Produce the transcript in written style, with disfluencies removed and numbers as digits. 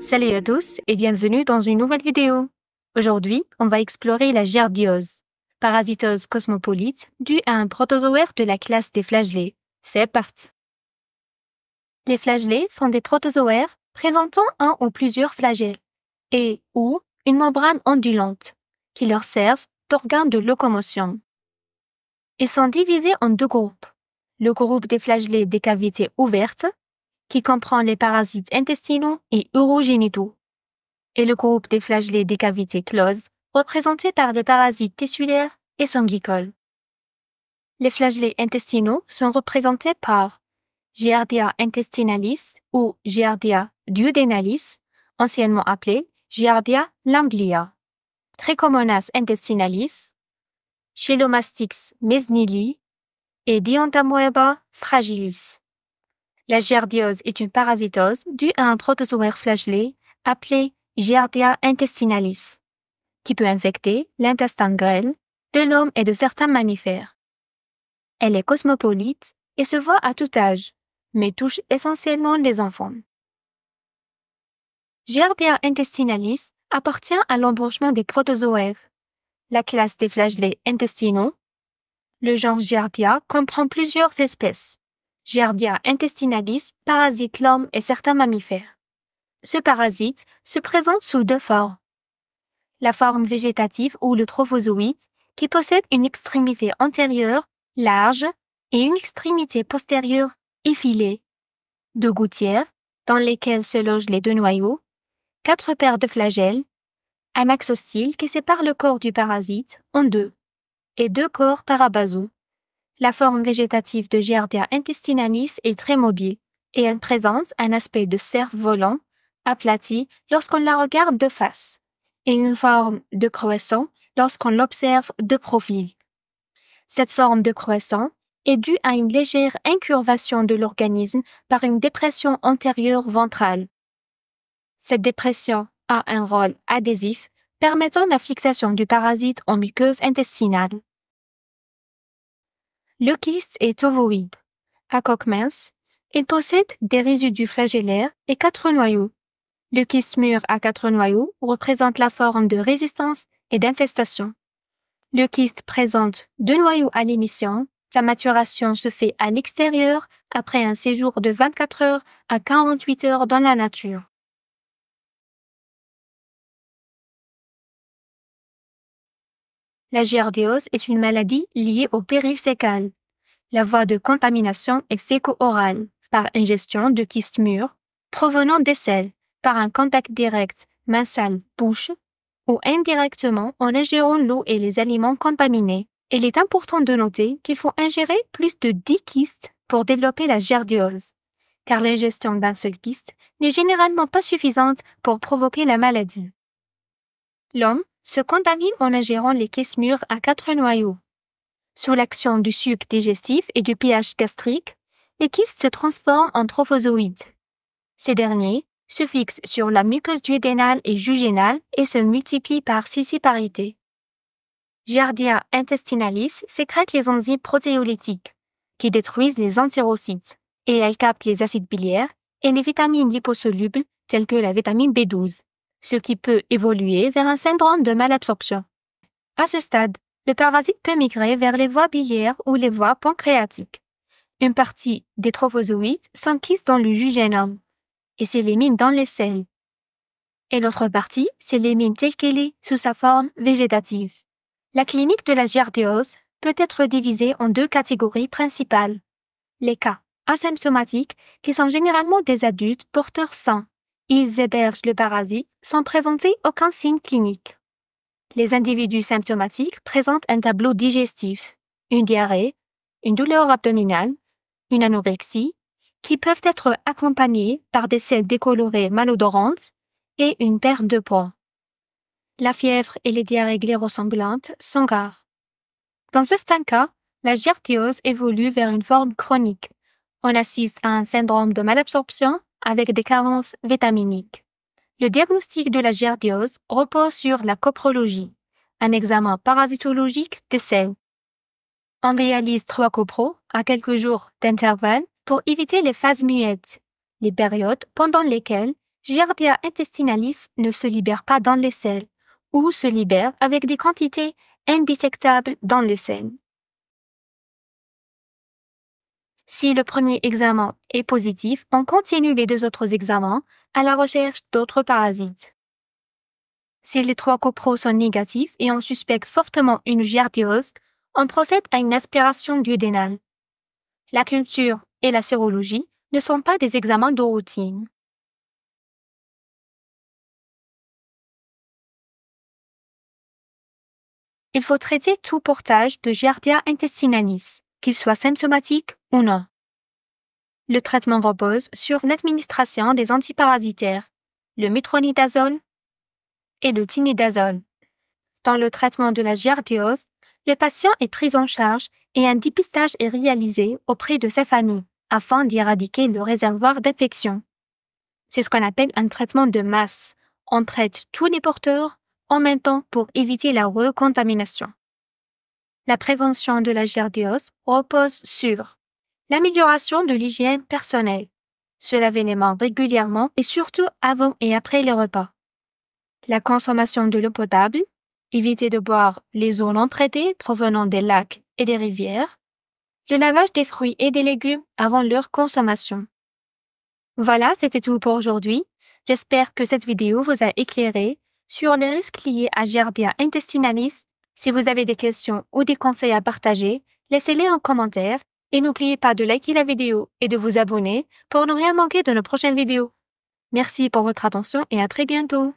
Salut à tous et bienvenue dans une nouvelle vidéo. Aujourd'hui, on va explorer la giardiose, parasitose cosmopolite due à un protozoaire de la classe des flagellés. C'est parti. Les flagellés sont des protozoaires présentant un ou plusieurs flagelles et ou une membrane ondulante qui leur servent d'organe de locomotion. Ils sont divisés en deux groupes. Le groupe des flagellés des cavités ouvertes, qui comprend les parasites intestinaux et urogénitaux, et le groupe des flagellés des cavités closes, représenté par les parasites tissulaires et sanguicoles. Les flagellés intestinaux sont représentés par Giardia intestinalis ou Giardia duodenalis, anciennement appelée Giardia lamblia, Trichomonas intestinalis, Chilomastix mesnili et Dientamoeba fragilis. La giardiose est une parasitose due à un protozoaire flagellé appelé Giardia intestinalis, qui peut infecter l'intestin grêle de l'homme et de certains mammifères. Elle est cosmopolite et se voit à tout âge, mais touche essentiellement les enfants. Giardia intestinalis appartient à l'embranchement des protozoaires, la classe des flagellés intestinaux. Le genre Giardia comprend plusieurs espèces. Giardia intestinalis parasite l'homme et certains mammifères. Ce parasite se présente sous deux formes. La forme végétative ou le trophozoïde, qui possède une extrémité antérieure large et une extrémité postérieure effilée. Deux gouttières, dans lesquelles se logent les deux noyaux, 4 paires de flagelles, un axe hostile qui sépare le corps du parasite en deux, et 2 corps parabasaux. La forme végétative de Giardia intestinalis est très mobile, et elle présente un aspect de cerf-volant, aplati lorsqu'on la regarde de face, et une forme de croissant lorsqu'on l'observe de profil. Cette forme de croissant est due à une légère incurvation de l'organisme par une dépression antérieure ventrale. Cette dépression a un rôle adhésif permettant la fixation du parasite en muqueuse intestinale. Le kyste est ovoïde. À coque mince, il possède des résidus flagellaires et 4 noyaux. Le kyste mûr à 4 noyaux représente la forme de résistance et d'infestation. Le kyste présente 2 noyaux à l'émission. Sa maturation se fait à l'extérieur après un séjour de 24 heures à 48 heures dans la nature. La giardiose est une maladie liée au péril fécal. La voie de contamination est féco-orale, par ingestion de kystes mûrs, provenant des selles, par un contact direct main-sale-bouche, ou indirectement en ingérant l'eau et les aliments contaminés. Il est important de noter qu'il faut ingérer plus de 10 kystes pour développer la giardiose, car l'ingestion d'un seul kyste n'est généralement pas suffisante pour provoquer la maladie. L'homme se contamine en ingérant les kystes mûrs à 4 noyaux. Sous l'action du suc digestif et du pH gastrique, les kystes se transforment en trophozoïdes. Ces derniers se fixent sur la muqueuse duodénale et jugénale et se multiplient par scissiparité. Giardia intestinalis sécrète les enzymes protéolytiques, qui détruisent les entérocytes, et elle capte les acides biliaires et les vitamines liposolubles telles que la vitamine B12, ce qui peut évoluer vers un syndrome de malabsorption. À ce stade, le parasite peut migrer vers les voies biliaires ou les voies pancréatiques. Une partie des trophozoïdes s'enquisse dans le jugénome et s'élimine dans les selles. Et l'autre partie s'élimine telle qu'elle est sous sa forme végétative. La clinique de la giardiose peut être divisée en 2 catégories principales. Les cas asymptomatiques, qui sont généralement des adultes porteurs sains. Ils hébergent le parasite sans présenter aucun signe clinique. Les individus symptomatiques présentent un tableau digestif, une diarrhée, une douleur abdominale, une anorexie, qui peuvent être accompagnés par des selles décolorées malodorantes et une perte de poids. La fièvre et les diarrhées glérosemblantes sont rares. Dans certains cas, la giardiose évolue vers une forme chronique. On assiste à un syndrome de malabsorption avec des carences vitaminiques. Le diagnostic de la giardiose repose sur la coprologie, un examen parasitologique des selles. On réalise 3 copros à quelques jours d'intervalle pour éviter les phases muettes, les périodes pendant lesquelles Giardia intestinalis ne se libère pas dans les selles ou se libère avec des quantités indétectables dans les selles. Si le premier examen est positif, on continue les 2 autres examens à la recherche d'autres parasites. Si les 3 copros sont négatifs et on suspecte fortement une giardiose, on procède à une aspiration duodénale. La culture et la sérologie ne sont pas des examens de routine. Il faut traiter tout portage de Giardia intestinalis, qu'il soit symptomatique ou non. Le traitement repose sur l'administration des antiparasitaires, le métronidazole et le tinidazole. Dans le traitement de la giardiose, le patient est pris en charge et un dépistage est réalisé auprès de sa famille afin d'y éradiquer le réservoir d'infection. C'est ce qu'on appelle un traitement de masse. On traite tous les porteurs en même temps pour éviter la recontamination. La prévention de la giardiose repose sur l'amélioration de l'hygiène personnelle, se laver les mains régulièrement et surtout avant et après les repas. La consommation de l'eau potable, éviter de boire les eaux non traitées provenant des lacs et des rivières, le lavage des fruits et des légumes avant leur consommation. Voilà, c'était tout pour aujourd'hui. J'espère que cette vidéo vous a éclairé sur les risques liés à Giardia intestinalis. Si vous avez des questions ou des conseils à partager, laissez-les en commentaire et n'oubliez pas de liker la vidéo et de vous abonner pour ne rien manquer de nos prochaines vidéos. Merci pour votre attention et à très bientôt.